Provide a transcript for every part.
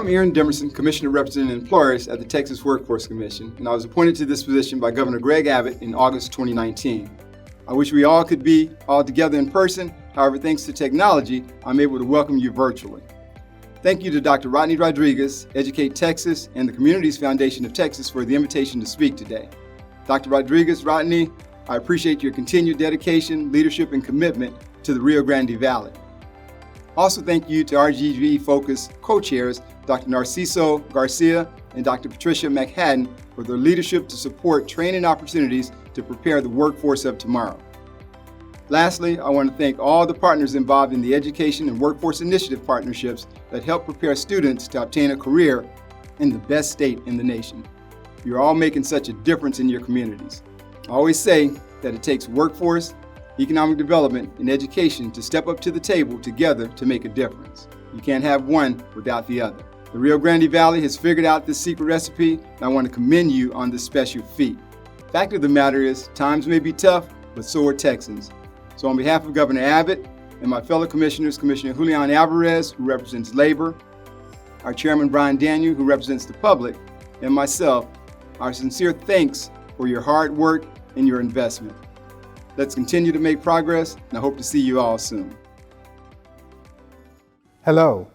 I'm Aaron Demerson, Commissioner representing employers at the Texas Workforce Commission, and I was appointed to this position by Governor Greg Abbott in August 2019. I wish we all could be all together in person. However, thanks to technology, I'm able to welcome you virtually. Thank you to Dr. Rodney Rodriguez, Educate Texas, and the Communities Foundation of Texas for the invitation to speak today. Dr. Rodriguez, Rodney, I appreciate your continued dedication, leadership, and commitment to the Rio Grande Valley. Also, thank you to RGV FOCUS co-chairs, Dr. Narciso Garcia and Dr. Patricia McHatton, for their leadership to support training opportunities to prepare the workforce of tomorrow. Lastly, I want to thank all the partners involved in the Education and Workforce Initiative partnerships that help prepare students to obtain a career in the best state in the nation. You're all making such a difference in your communities. I always say that it takes workforce, economic development, and education to step up to the table together to make a difference. You can't have one without the other. The Rio Grande Valley has figured out this secret recipe, and I want to commend you on this special feat. Fact of the matter is, times may be tough, but so are Texans. So on behalf of Governor Abbott and my fellow commissioners, Commissioner Julian Alvarez, who represents labor, our Chairman Brian Daniel, who represents the public, and myself, our sincere thanks for your hard work and your investment. Let's continue to make progress, and I hope to see you all soon. Hello,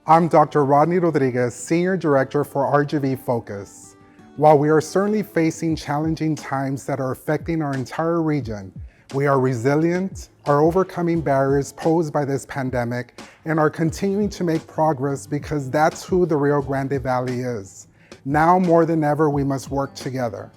I'm Dr. Rodney Rodriguez, Senior Director for RGV FOCUS. While we are certainly facing challenging times that are affecting our entire region, we are resilient, are overcoming barriers posed by this pandemic, and are continuing to make progress because that's who the Rio Grande Valley is. Now more than ever, we must work together.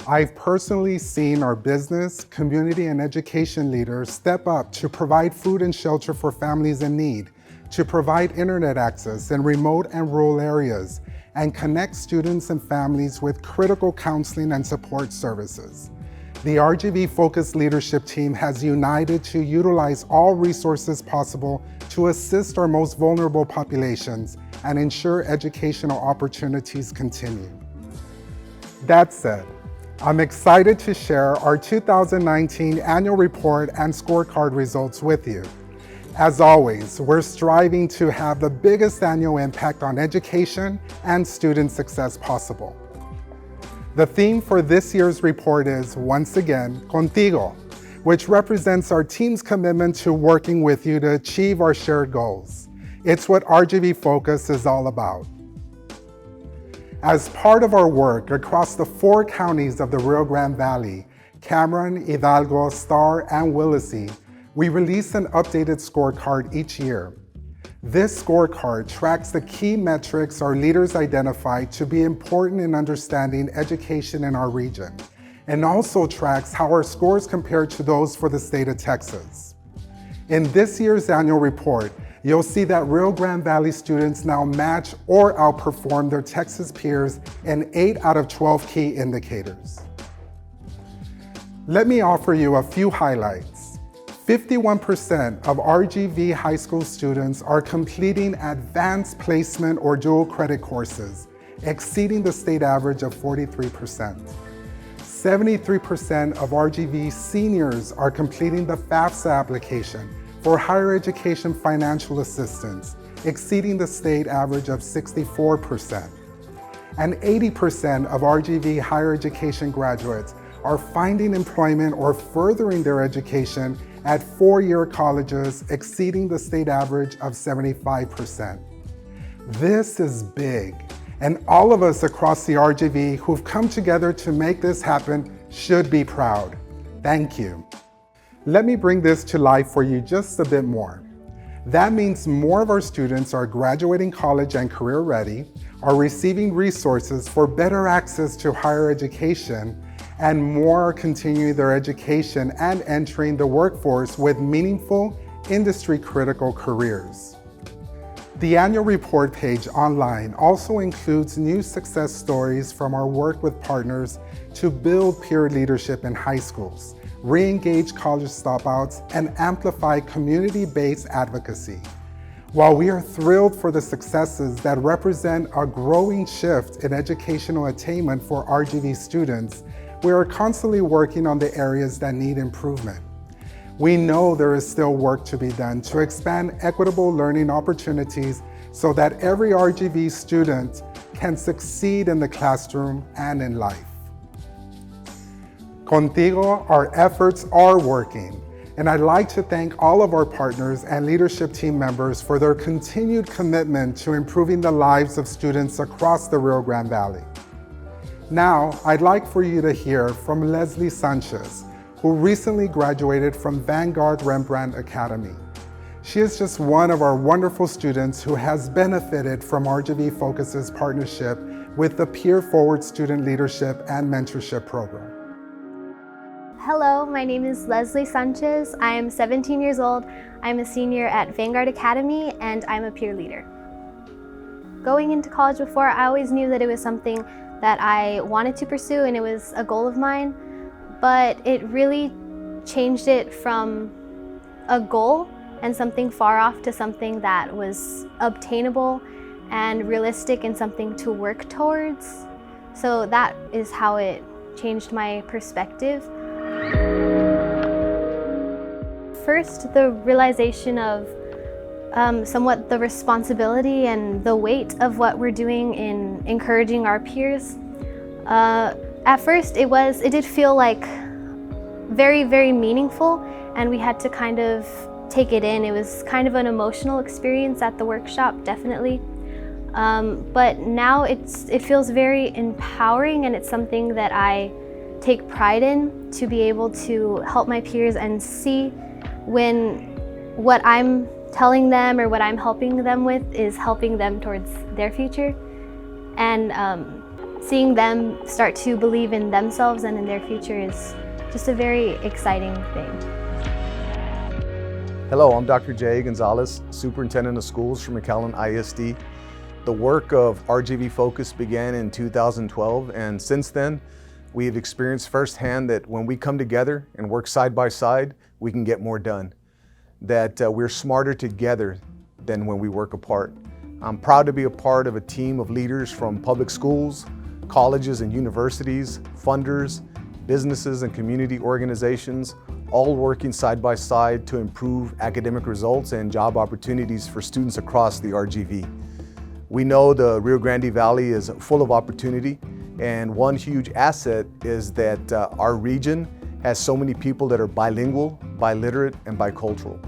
I've personally seen our business, community, and education leaders step up to provide food and shelter for families in need, to provide internet access in remote and rural areas, and connect students and families with critical counseling and support services. The RGV FOCUS leadership team has united to utilize all resources possible to assist our most vulnerable populations and ensure educational opportunities continue. That said, I'm excited to share our 2019 annual report and scorecard results with you. As always, we're striving to have the biggest annual impact on education and student success possible. The theme for this year's report is, once again, CONTIGO, which represents our team's commitment to working with you to achieve our shared goals. It's what RGV FOCUS is all about. As part of our work across the 4 counties of the Rio Grande Valley, Cameron, Hidalgo, Starr, and Willacy, we release an updated scorecard each year. This scorecard tracks the key metrics our leaders identify to be important in understanding education in our region, and also tracks how our scores compare to those for the state of Texas. In this year's annual report, you'll see that Rio Grande Valley students now match or outperform their Texas peers in 8 out of 12 key indicators. Let me offer you a few highlights. 51% of RGV high school students are completing advanced placement or dual credit courses, exceeding the state average of 43%. 73% of RGV seniors are completing the FAFSA application for higher education financial assistance, exceeding the state average of 64%. And 80% of RGV higher education graduates are finding employment or furthering their education at 4-year colleges, exceeding the state average of 75%. This is big, and all of us across the RGV who've come together to make this happen should be proud. Thank you. Let me bring this to life for you just a bit more. That means more of our students are graduating college and career ready, are receiving resources for better access to higher education, and more are continuing their education and entering the workforce with meaningful, industry-critical careers. The annual report page online also includes new success stories from our work with partners to build peer leadership in high schools, re-engage college dropouts, and amplify community-based advocacy. While we are thrilled for the successes that represent a growing shift in educational attainment for RGV students, we are constantly working on the areas that need improvement. We know there is still work to be done to expand equitable learning opportunities so that every RGV student can succeed in the classroom and in life. CONTIGO, our efforts are working, and I'd like to thank all of our partners and leadership team members for their continued commitment to improving the lives of students across the Rio Grande Valley. Now, I'd like for you to hear from Leslie Sanchez, who recently graduated from Vanguard Rembrandt Academy. She is just one of our wonderful students who has benefited from RGV FOCUS's partnership with the Peer Forward Student Leadership and Mentorship Program. Hello, my name is Leslie Sanchez. I am 17 years old. I'm a senior at Vanguard Academy and I'm a peer leader. Going into college before, I always knew that it was something that I wanted to pursue and it was a goal of mine, but it really changed it from a goal and something far off to something that was obtainable and realistic and something to work towards. So that is how it changed my perspective. First, the realization of somewhat the responsibility and the weight of what we're doing in encouraging our peers. At first, it did feel like very, very meaningful, and we had to kind of take it in. It was kind of an emotional experience at the workshop, definitely. But now it feels very empowering, and it's something that I take pride in, to be able to help my peers and see when what I'm telling them or what I'm helping them with is helping them towards their future, and seeing them start to believe in themselves and in their future is just a very exciting thing. Hello, I'm Dr. Jay Gonzalez, Superintendent of Schools for McAllen ISD. The work of RGV FOCUS began in 2012, and since then, we have experienced firsthand that when we come together and work side by side, we can get more done. That we're smarter together than when we work apart. I'm proud to be a part of a team of leaders from public schools, colleges and universities, funders, businesses and community organizations, all working side by side to improve academic results and job opportunities for students across the RGV. We know the Rio Grande Valley is full of opportunity, and one huge asset is that our region has so many people that are bilingual, biliterate, and bicultural.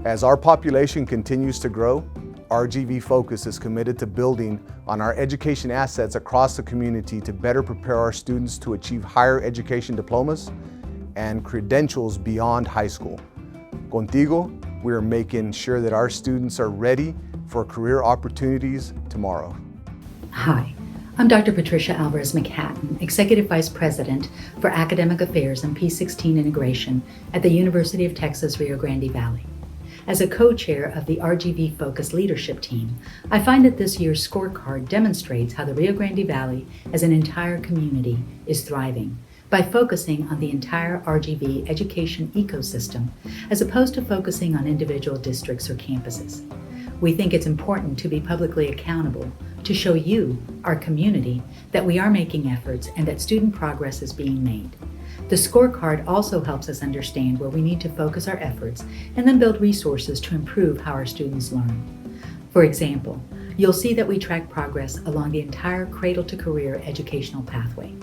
As our population continues to grow, RGV FOCUS is committed to building on our education assets across the community to better prepare our students to achieve higher education diplomas and credentials beyond high school. CONTIGO, we are making sure that our students are ready for career opportunities tomorrow. Hi, I'm Dr. Patricia Albert, McHatton, Executive Vice President for Academic Affairs and P16 Integration at the University of Texas, Rio Grande Valley. As a co-chair of the RGV FOCUS leadership team, I find that this year's scorecard demonstrates how the Rio Grande Valley as an entire community is thriving by focusing on the entire RGV education ecosystem as opposed to focusing on individual districts or campuses. We think it's important to be publicly accountable to show you, our community, that we are making efforts and that student progress is being made. The scorecard also helps us understand where we need to focus our efforts and then build resources to improve how our students learn. For example, you'll see that we track progress along the entire cradle-to-career educational pathway.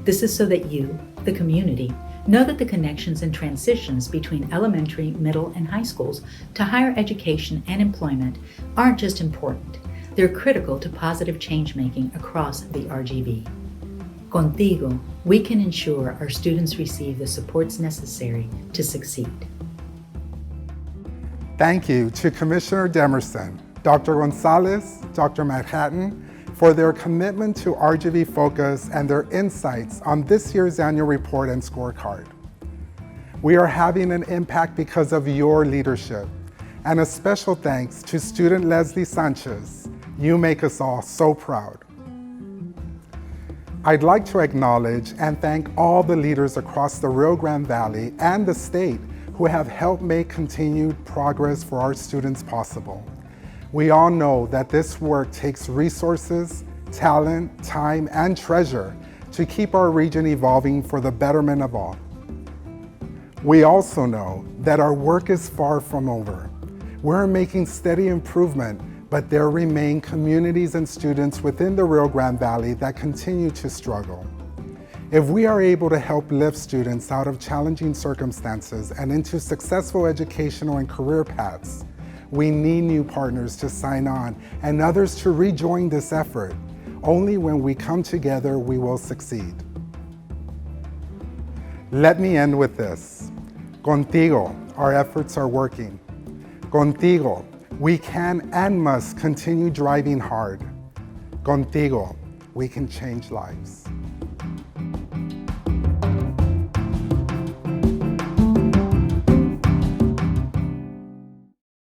This is so that you, the community, know that the connections and transitions between elementary, middle, and high schools to higher education and employment aren't just important, they're critical to positive change-making across the RGV. CONTIGO, we can ensure our students receive the supports necessary to succeed. Thank you to Commissioner Demerson, Dr. Gonzalez, Dr. McHatton, for their commitment to RGV FOCUS and their insights on this year's annual report and scorecard. We are having an impact because of your leadership, and a special thanks to student Leslie Sanchez. You make us all so proud. I'd like to acknowledge and thank all the leaders across the Rio Grande Valley and the state who have helped make continued progress for our students possible. We all know that this work takes resources, talent, time, and treasure to keep our region evolving for the betterment of all. We also know that our work is far from over. We're making steady improvement but there remain communities and students within the Rio Grande Valley that continue to struggle. If we are able to help lift students out of challenging circumstances and into successful educational and career paths, we need new partners to sign on and others to rejoin this effort. Only when we come together, we will succeed. Let me end with this. Contigo, our efforts are working. Contigo, we can and must continue driving hard. Contigo, we can change lives.